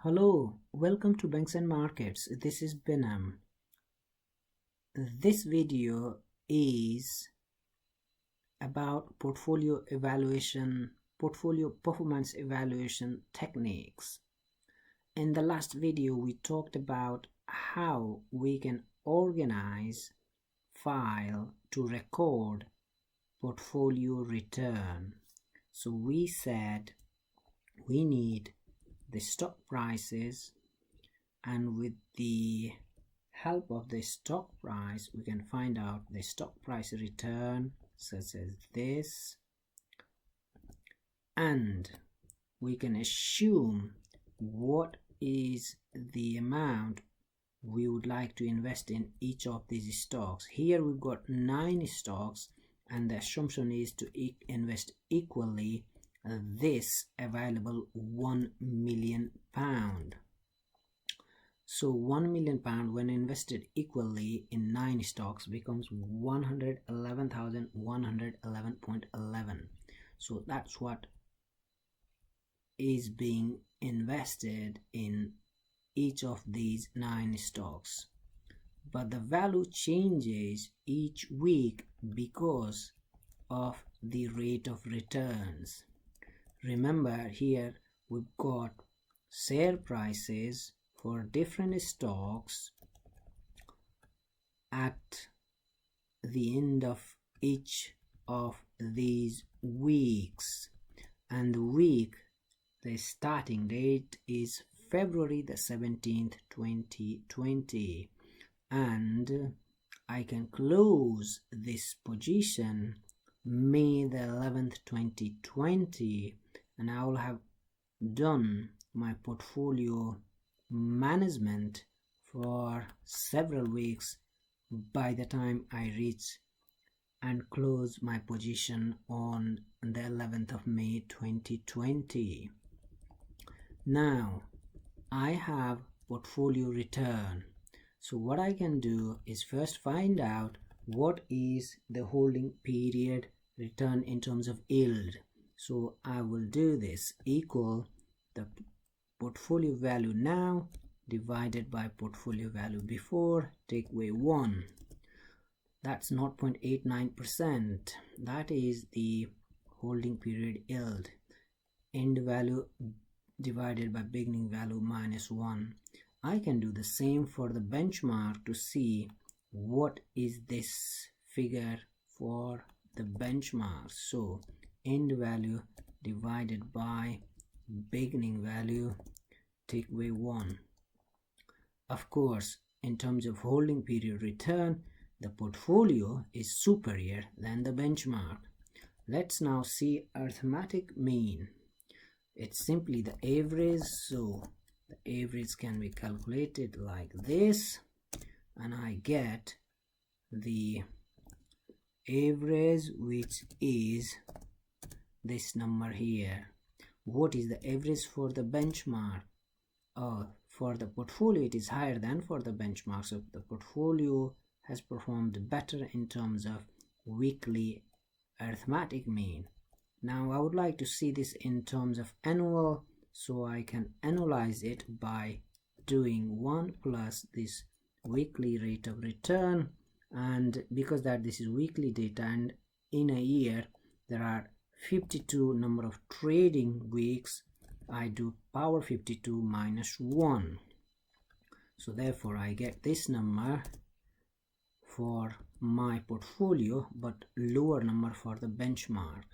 Hello, welcome to Banks and Markets. This is Benham. This video is about portfolio performance evaluation techniques. In the last video, we talked about how we can organize file to record portfolio return. So we said we need the stock prices, and with the help of the stock price we can find out the stock price return such as this, and we can assume what is the amount we would like to invest in each of these stocks. Here we've got 9 stocks and the assumption is to invest equally this available £1 million. So £1 million when invested equally in 9 stocks becomes 111,111.11. So that's what is being invested in each of these 9 stocks. But the value changes each week because of the rate of returns. Remember, here we've got share prices for different stocks at the end of each of these weeks, and the starting date is February the 17th 2020, and I can close this position May the 11th 2020, and I will have done my portfolio management for several weeks by the time I reach and close my position on the 11th of May 2020. Now I have portfolio return. So what I can do is first find out what is the holding period return in terms of yield. So I will do this equal the portfolio value now divided by portfolio value before, take away 1. That's 0.89%. That is the holding period yield. End value divided by beginning value minus 1. I can do the same for the benchmark to see what is this figure for the benchmark. So end value divided by beginning value, take away 1. Of course, in terms of holding period return, the portfolio is superior than the benchmark. Let's now see arithmetic mean. It's simply the average, so the average can be calculated like this, and I get the average, which is this number here. What is the average for the benchmark? For the portfolio it is higher than for the benchmark, so the portfolio has performed better in terms of weekly arithmetic mean. Now I would like to see this in terms of annual, so I can analyze it by doing 1 plus this weekly rate of return, and because that this is weekly data and in a year there are 52 number of trading weeks, I do power 52 minus 1. So therefore I get this number for my portfolio but lower number for the benchmark.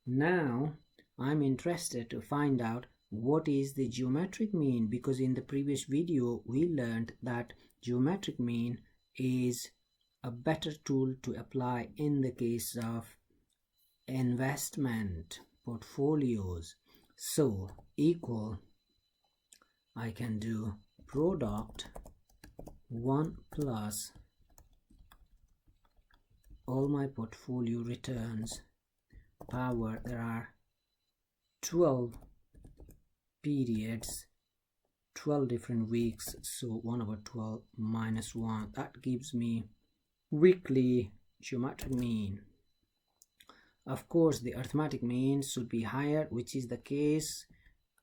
Now I'm interested to find out what is the geometric mean, because in the previous video we learned that geometric mean is a better tool to apply in the case of investment portfolios. So equal, I can do product 1 plus all my portfolio returns power, there are 12 periods, 12 different weeks, so 1/12 minus 1, that gives me weekly geometric mean. Of course the arithmetic mean should be higher, which is the case,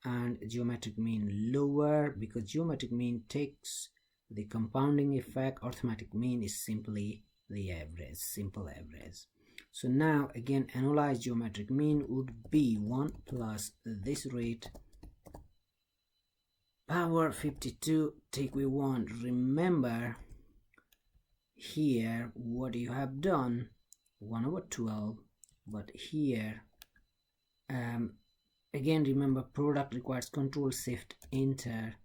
and geometric mean lower, because geometric mean takes the compounding effect. Arithmetic mean is simply the average, simple average. So now again, analyzed geometric mean would be 1 plus this rate power 52 take away 1. Remember here what you have done, 1/12, but here again remember product requires control shift enter,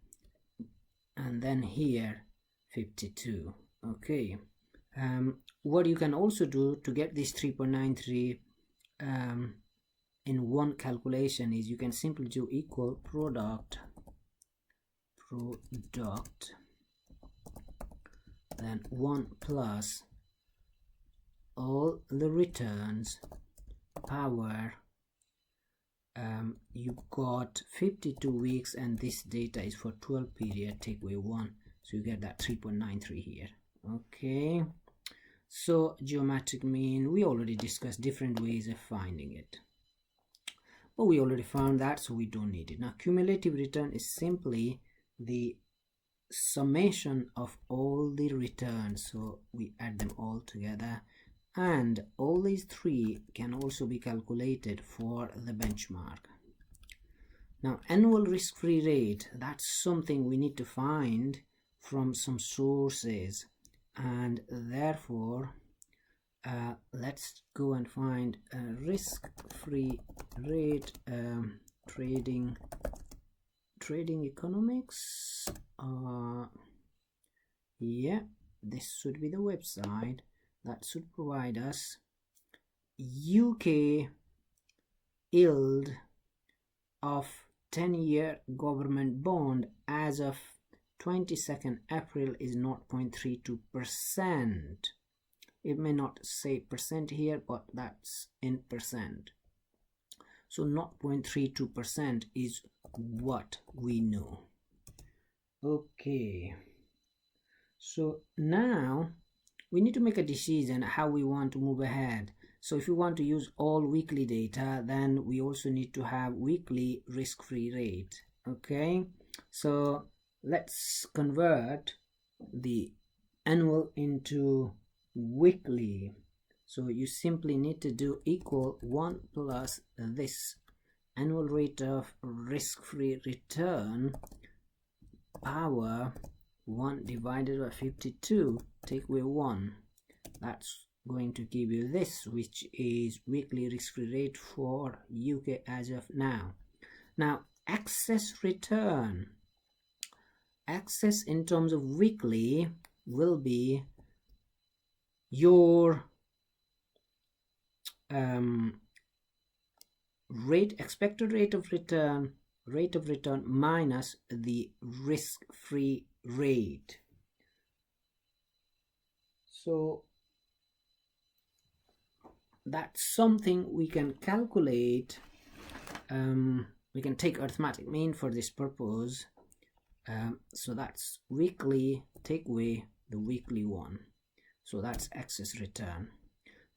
and then here 52. Okay, what you can also do to get this 3.93 in one calculation is you can simply do equal product then 1 plus all the returns power. You got 52 weeks and this data is for 12 period, take away 1, so you get that 3.93 here. Okay, so geometric mean, we already discussed different ways of finding it, but we already found that, so we don't need it. Now cumulative return is simply the summation of all the returns, so we add them all together, and all these three can also be calculated for the benchmark. Now annual risk-free rate, that's something we need to find from some sources, and therefore let's go and find a risk-free rate, trading economics. Yeah, this should be the website that should provide us UK yield of 10-year government bond as of 22nd April is 0.32%. It may not say percent here, but that's in percent. So 0.32% is what we know. Okay, so now we need to make a decision how we want to move ahead. So if we want to use all weekly data, then we also need to have weekly risk-free rate. Okay, so let's convert the annual into weekly. So you simply need to do equal 1 plus this annual rate of risk-free return power 1 divided by 52 take away 1. That's going to give you this, which is weekly risk-free rate for UK as of now. Now excess return, excess in terms of weekly will be your expected rate of return minus the risk-free rate. So that's something we can calculate. We can take arithmetic mean for this purpose. So that's weekly take away the weekly one, so that's excess return.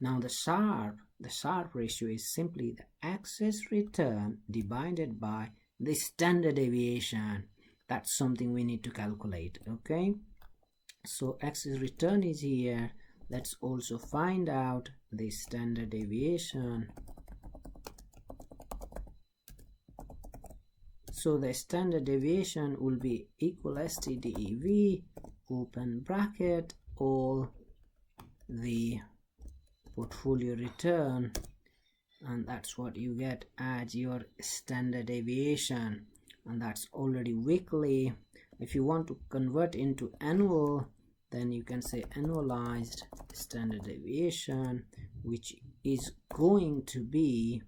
Now the Sharpe ratio is simply the excess return divided by the standard deviation. That's something we need to calculate. Okay, so excess return is here. Let's also find out the standard deviation. So the standard deviation will be equal STDEV open bracket all the portfolio return, and that's what you get as your standard deviation, and that's already weekly. If you want to convert into annual, then you can say annualized standard deviation, which is going to be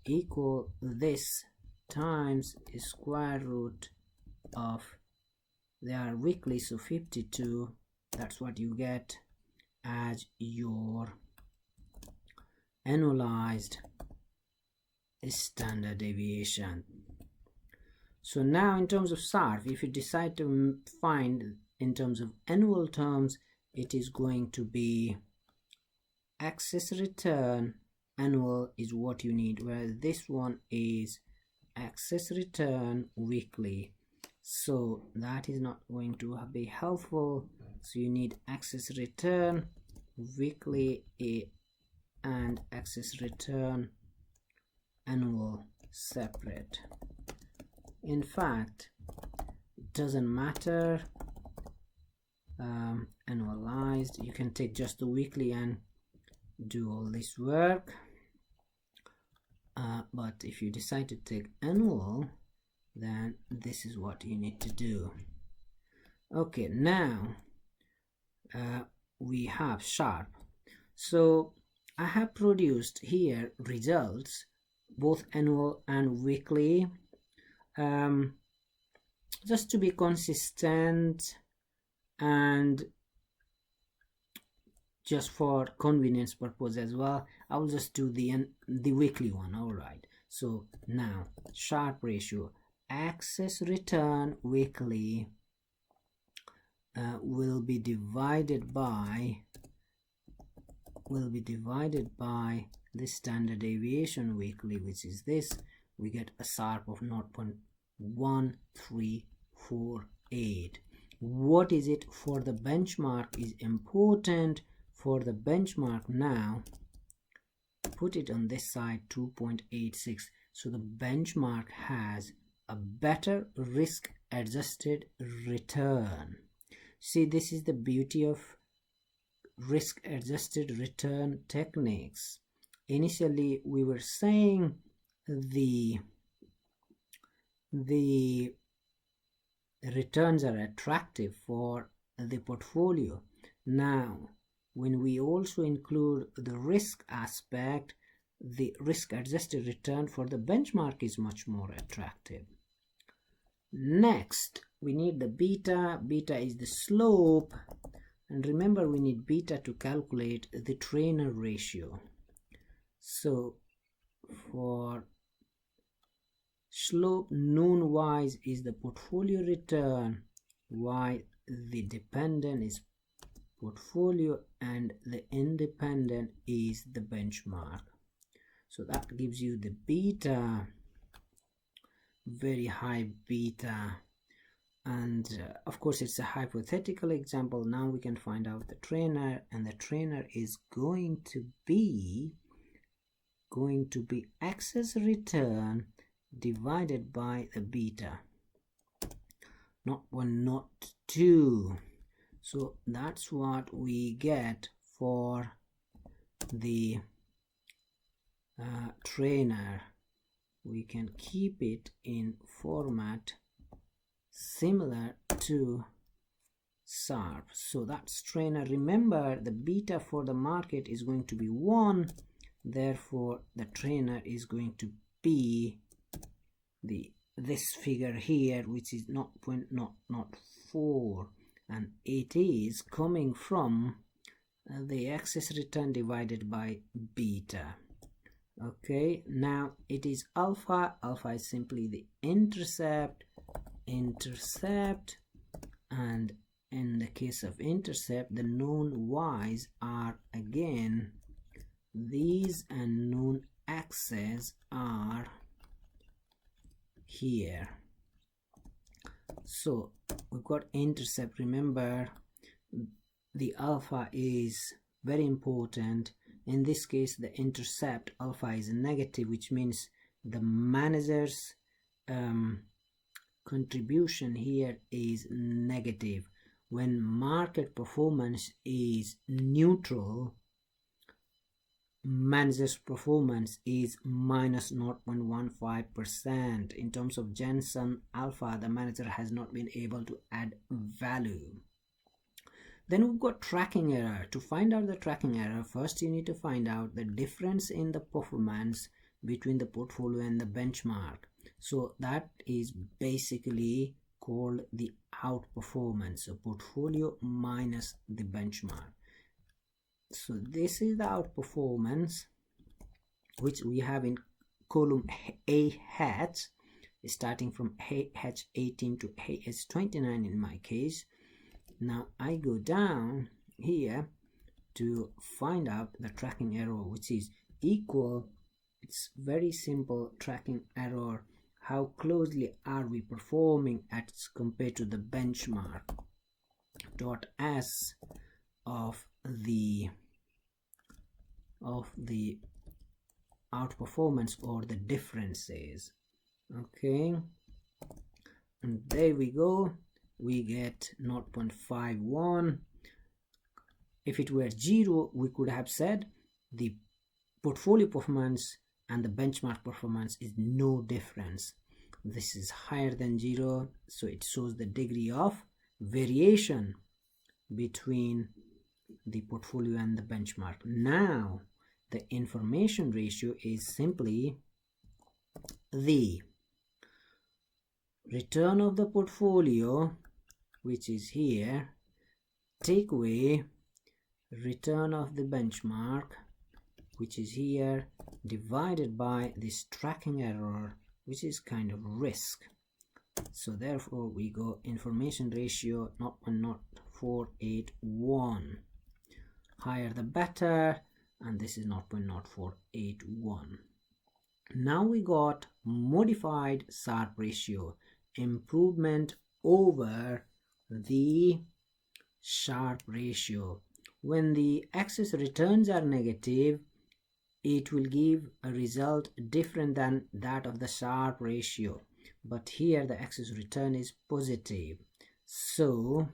equal this times square root of, they are weekly, so 52. That's what you get as your annualized standard deviation. So now in terms of Sharpe, if you decide to find in terms of annual terms, it is going to be excess return annual is what you need, whereas this one is excess return weekly. So that is not going to be helpful. So you need excess return weekly and excess return annual separate. In fact, it doesn't matter annualized. You can take just the weekly and do all this work, but if you decide to take annual, then this is what you need to do. Okay, now we have Sharpe. So I have produced here results both annual and weekly, just to be consistent and just for convenience purpose as well. I will just do the weekly one. All right, so now Sharpe ratio excess return weekly will be divided by the standard deviation weekly, which is this. We get a Sharpe of 0.1348. What is it for the benchmark is important. For the benchmark, now put it on this side, 2.86. So the benchmark has a better risk adjusted return. See, this is the beauty of risk adjusted return techniques. Initially we were saying the returns are attractive for the portfolio. Now when we also include the risk aspect, the risk adjusted return for the benchmark is much more attractive. Next we need the beta. Beta is the slope, and remember we need beta to calculate the trainer ratio. So for slope, known wise is the portfolio return, while the dependent is portfolio and the independent is the benchmark. So that gives you the beta, very high beta, and of course it's a hypothetical example. Now we can find out the trainer, and the trainer is going to be excess return divided by the beta, not 1, not 2. So that's what we get for the trainer. We can keep it in format similar to Sharpe. So that's trainer. Remember the beta for the market is going to be 1, therefore the trainer is going to be this figure here, which is not 0.4, and it is coming from the excess return divided by beta. Okay, now it is alpha. Alpha is simply the intercept, and in the case of intercept, the known y's are again these, and known x's are here. So we've got intercept. Remember the alpha is very important. In this case the intercept alpha is negative, which means the manager's contribution here is negative. When market performance is neutral, manager's performance is minus 0.15%. In terms of Jensen alpha, the manager has not been able to add value. Then we've got tracking error. To find out the tracking error, first you need to find out the difference in the performance between the portfolio and the benchmark. So that is basically called the outperformance. So portfolio minus the benchmark. So this is the outperformance, which we have in column AH, starting from AH18 to AH29 in my case. Now I go down here to find out the tracking error, which is equal. It's very simple. Tracking error how closely are we performing as compared to the benchmark. Dot S of the outperformance or the differences. Okay, and there we go, we get 0.51. If it were 0, we could have said the portfolio performance and the benchmark performance is no difference. This is higher than 0, so it shows the degree of variation between the portfolio and the benchmark. Now the information ratio is simply the return of the portfolio, which is here, take away return of the benchmark, which is here, divided by this tracking error, which is kind of risk. So therefore we go information ratio 0.0481, higher the better, and this is 0.0481. Now we got modified Sharpe ratio, improvement over the Sharpe ratio. When the excess returns are negative, it will give a result different than that of the Sharpe ratio, but here the excess return is positive, so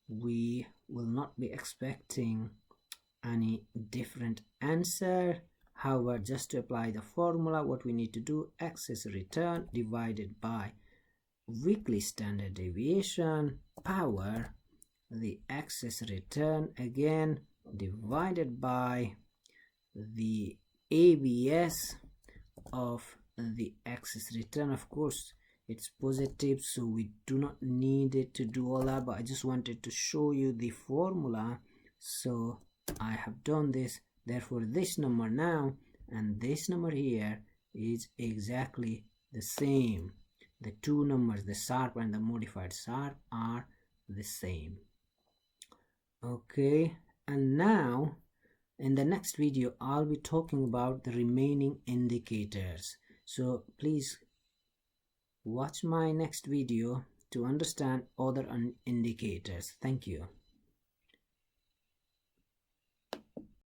we will not be expecting any different answer. However, just to apply the formula, what we need to do, excess return divided by weekly standard deviation power the excess return again divided by the ABS of the excess return. Of course it's positive, so we do not need it to do all that, but I just wanted to show you the formula, so I have done this. Therefore this number now and this number here is exactly the same. The two numbers, the Sharpe and the modified Sharpe, are the same. Okay, and now in the next video I'll be talking about the remaining indicators, so please watch my next video to understand other indicators. Thank you.